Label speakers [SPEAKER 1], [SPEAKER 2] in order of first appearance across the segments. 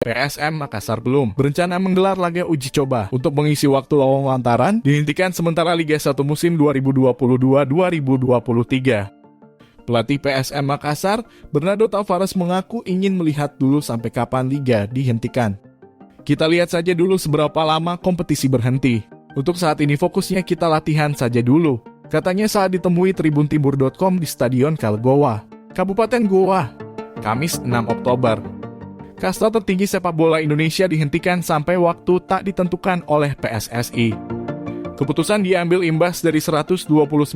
[SPEAKER 1] PSM Makassar belum berencana menggelar laga uji coba untuk mengisi waktu lowong lantaran dihentikan sementara Liga 1 musim 2022-2023. Pelatih PSM Makassar, Bernardo Tavares mengaku ingin melihat dulu sampai kapan Liga dihentikan. Kita lihat saja dulu seberapa lama kompetisi berhenti. Untuk saat ini fokusnya kita latihan saja dulu, katanya saat ditemui tribuntimur.com di Stadion Kalgowa, Kabupaten Goa, Kamis 6 Oktober. Kasta tertinggi sepak bola Indonesia dihentikan sampai waktu tak ditentukan oleh PSSI. Keputusan diambil imbas dari 129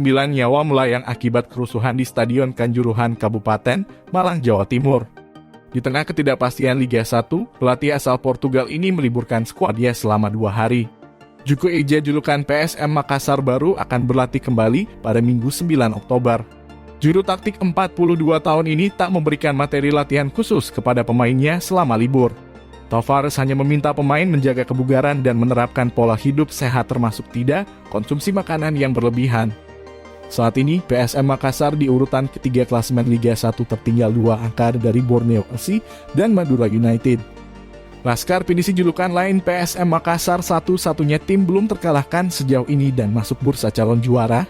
[SPEAKER 1] nyawa melayang akibat kerusuhan di Stadion Kanjuruhan Kabupaten Malang, Jawa Timur. Di tengah ketidakpastian Liga 1, pelatih asal Portugal ini meliburkan skuadnya selama 2 hari. Juku Eja julukan PSM Makassar baru akan berlatih kembali pada Minggu 9 Oktober. Juru taktik 42 tahun ini tak memberikan materi latihan khusus kepada pemainnya selama libur. Tavares hanya meminta pemain menjaga kebugaran dan menerapkan pola hidup sehat termasuk tidak konsumsi makanan yang berlebihan. Saat ini, PSM Makassar di urutan ketiga klasemen Liga 1 tertinggal 2 angka dari Borneo FC dan Madura United. Laskar pinisi julukan lain PSM Makassar satu-satunya tim belum terkalahkan sejauh ini dan masuk bursa calon juara